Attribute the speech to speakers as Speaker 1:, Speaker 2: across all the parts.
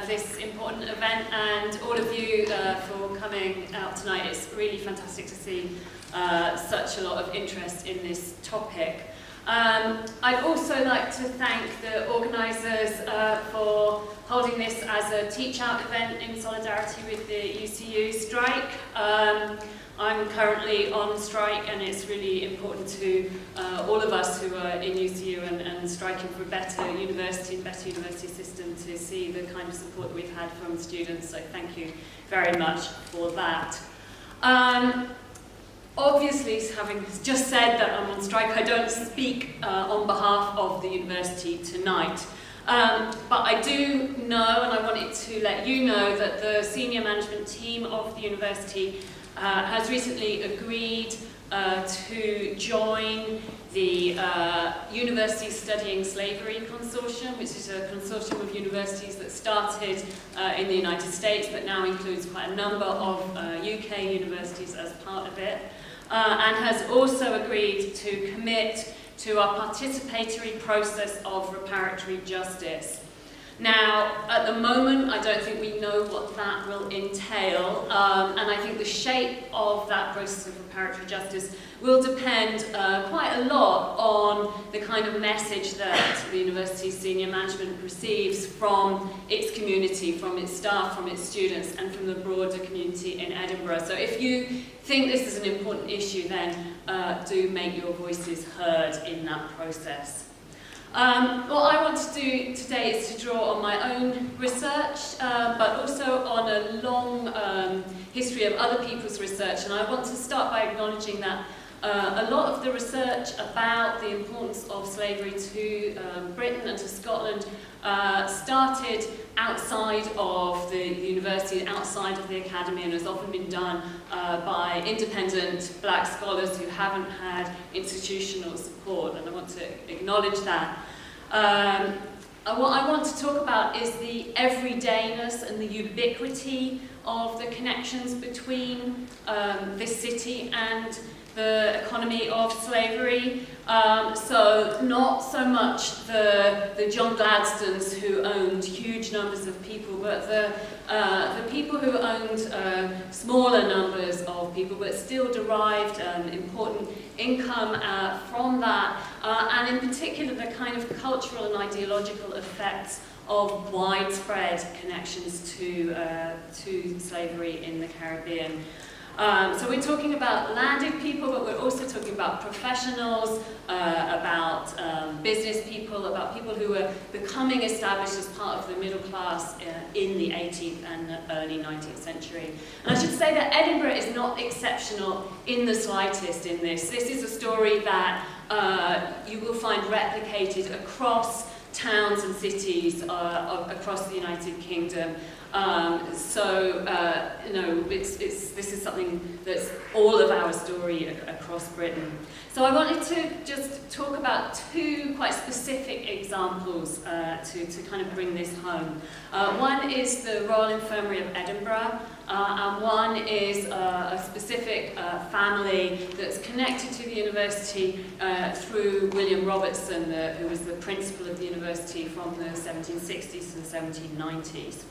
Speaker 1: this important event, and all of you for coming out tonight. It's really fantastic to see such a lot of interest in this topic. I'd also like to thank the organisers for holding this as a teach-out event in solidarity with the UCU strike. I'm currently on strike, and it's really important to all of us who are in UCU and striking for a better university and better university system to see the kind of support that we've had from students, so thank you very much for that. Obviously, having just said that I'm on strike, I don't speak on behalf of the university tonight. But I do know, and I wanted to let you know, that the senior management team of the university has recently agreed to join the University Studying Slavery Consortium, which is a consortium of universities that started in the United States but now includes quite a number of UK universities as part of it, and has also agreed to commit to a participatory process of reparatory justice. Now, at the moment, I don't think we know what that will entail, and I think the shape of that process of reparatory justice will depend quite a lot on the kind of message that the university's senior management receives from its community, from its staff, from its students, and from the broader community in Edinburgh. So if you think this is an important issue, then do make your voices heard in that process. What I want to do today is to draw on my own research, but also on a long history of other people's research. And I want to start by acknowledging that a lot of the research about the importance of slavery to Britain and to Scotland started outside of the university, outside of the academy, and has often been done by independent black scholars who haven't had institutional support, and I want to acknowledge that. What I want to talk about is the everydayness and the ubiquity of the connections between this city and the economy of slavery. So not so much the John Gladstones who owned huge numbers of people, but the people who owned smaller numbers of people, but still derived important income from that, and in particular the kind of cultural and ideological effects of widespread connections to slavery in the Caribbean. So we're talking about landed people, but we're also talking about professionals, about business people, about people who were becoming established as part of the middle class in the 18th and early 19th century. And I should say that Edinburgh is not exceptional in the slightest in this. This is a story that you will find replicated across towns and cities across the United Kingdom. This is something that's all of our story across Britain. So I wanted to just talk about two quite specific examples to kind of bring this home. One is the Royal Infirmary of Edinburgh, and one is a specific family that's connected to the university through William Robertson, who was the principal of the university from the 1760s to the 1790s.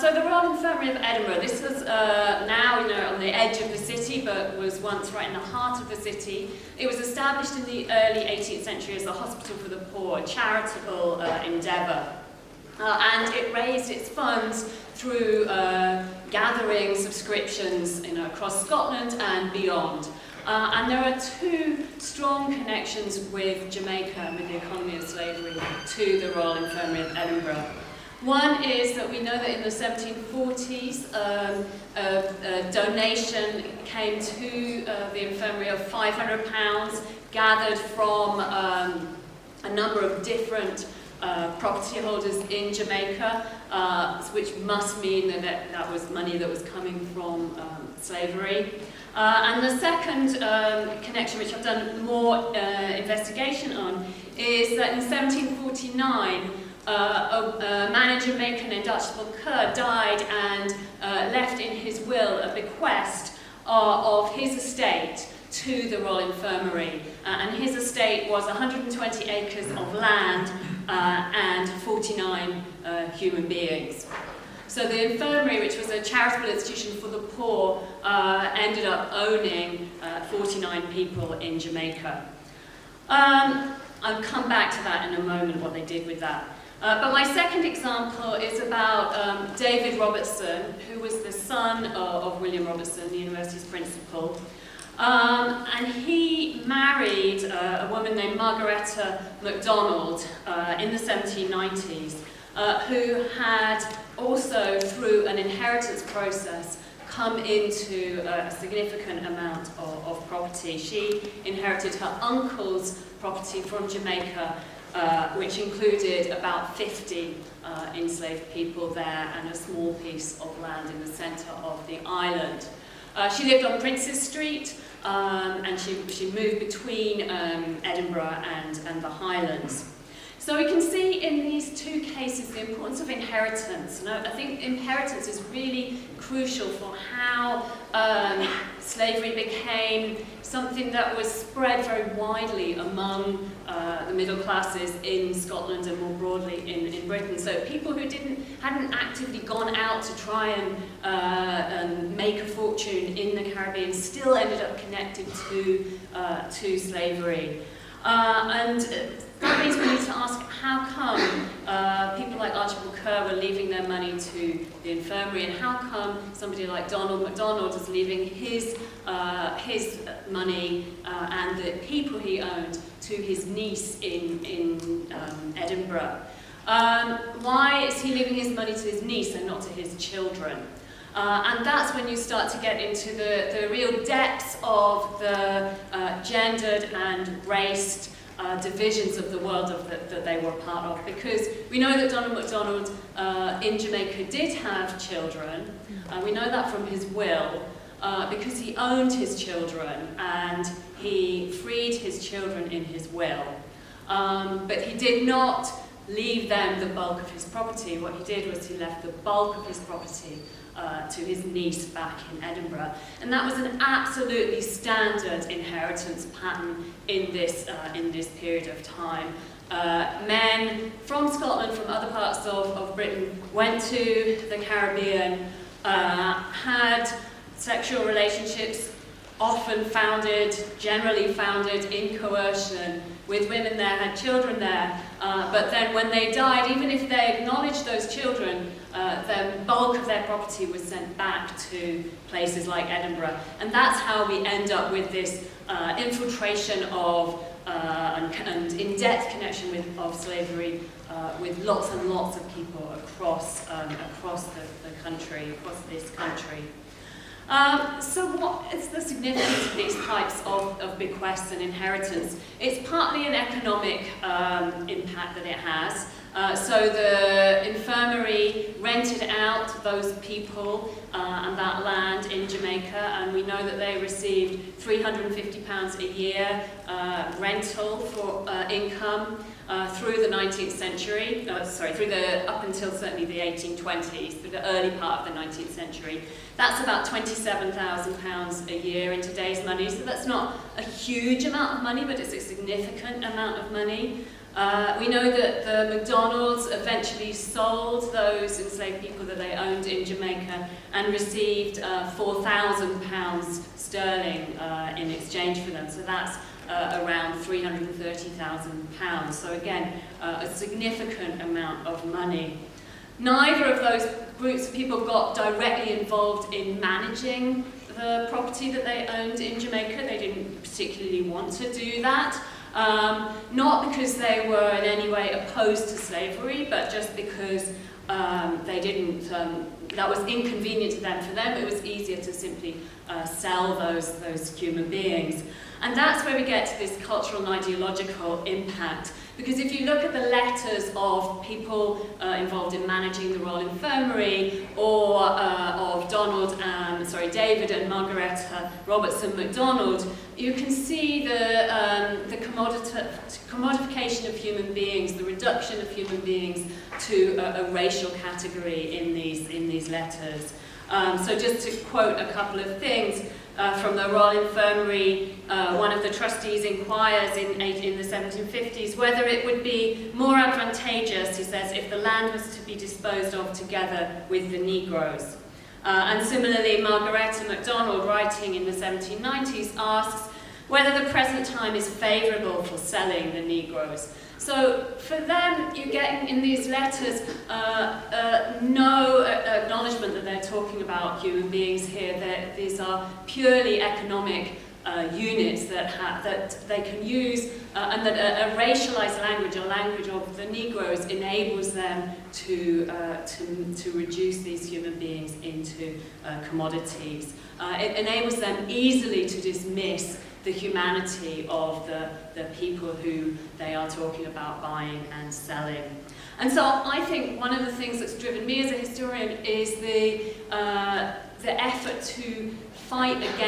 Speaker 1: So the Royal Infirmary of Edinburgh, this was now on the edge of the city, but was once right in the heart of the city. It was established in the early 18th century as a hospital for the poor, a charitable endeavour. And it raised its funds through gathering subscriptions across Scotland and beyond. And there are two strong connections with Jamaica and with the economy of slavery to the Royal Infirmary of Edinburgh. One is that we know that in the 1740s a donation came to the infirmary of £500 gathered from a number of different property holders in Jamaica, which must mean that that was money that was coming from slavery. And the second connection, which I've done more investigation on, is that in 1749 a man in Jamaica named Archibald Kerr died and left in his will a bequest of his estate to the Royal Infirmary, and his estate was 120 acres of land and 49 human beings. So the infirmary, which was a charitable institution for the poor, ended up owning 49 people in Jamaica. I'll come back to that in a moment, what they did with that. But my second example is about David Robertson, who was the son of William Robertson, the university's principal. And he married a woman named Margaretta MacDonald in the 1790s, who had also, through an inheritance process, come into a significant amount of property. She inherited her uncle's property from Jamaica, which included about 50 enslaved people there and a small piece of land in the centre of the island. She lived on Princes Street, and she moved between Edinburgh and the Highlands. So we can see in these two cases the importance of inheritance. And I think inheritance is really crucial for how slavery became something that was spread very widely among the middle classes in Scotland and more broadly in Britain. So people who hadn't actively gone out to try and make a fortune in the Caribbean still ended up connected to slavery. And that means we need to ask, how come people like Archibald Kerr were leaving their money to the infirmary, and how come somebody like Donald MacDonald is leaving his money and the people he owned to his niece in Edinburgh? Why is he leaving his money to his niece and not to his children? And that's when you start to get into the real depths of the gendered and raced divisions of the world that they were part of. Because we know that Donald MacDonald in Jamaica did have children. We know that from his will, because he owned his children and he freed his children in his will. But he did not leave them the bulk of his property. What he did was he left the bulk of his property to his niece back in Edinburgh. And that was an absolutely standard inheritance pattern in this period of time. Men from Scotland, from other parts of Britain, went to the Caribbean, had sexual relationships generally founded in coercion with women there, had children there, but then when they died, even if they acknowledged those children, the bulk of their property was sent back to places like Edinburgh. And that's how we end up with this infiltration of and in-depth connection of slavery with lots and lots of people across the country, across this country. So what is the significance of these types of bequests and inheritance? It's partly an economic impact that it has. So the infirmary rented out those people and that land in Jamaica, and we know that they received £350 a year rental for income through the 19th century, up until certainly the 1820s, through the early part of the 19th century. That's about £27,000 a year in today's money, so that's not a huge amount of money, but it's a significant amount of money. We know that the MacDonalds eventually sold those enslaved people that they owned in Jamaica and received £4,000 sterling in exchange for them. So that's around £330,000. So again, a significant amount of money. Neither of those groups of people got directly involved in managing the property that they owned in Jamaica. They didn't particularly want to do that. Not because they were in any way opposed to slavery, but just because they didn't, that was inconvenient to them. For them, it was easier to simply sell those human beings. And that's where we get to this cultural and ideological impact. Because if you look at the letters of people involved in managing the Royal Infirmary, or of David and Margaretta Robertson MacDonald, you can see the commodification of human beings, the reduction of human beings to a racial category in these letters. So just to quote a couple of things, from the Royal Infirmary, one of the trustees inquires in the 1750s whether it would be more advantageous, he says, if the land was to be disposed of together with the Negroes. And similarly, Margaretta MacDonald, writing in the 1790s, asks whether the present time is favourable for selling the Negroes. So for them, you get in these letters no acknowledgement that they're talking about human beings here. These are purely economic units that they can use, and that a racialized language, a language of the Negroes, enables them to reduce these human beings into commodities. It enables them easily to dismiss the humanity of the people who they are talking about buying and selling. And so I think one of the things that's driven me as a historian is the effort to fight against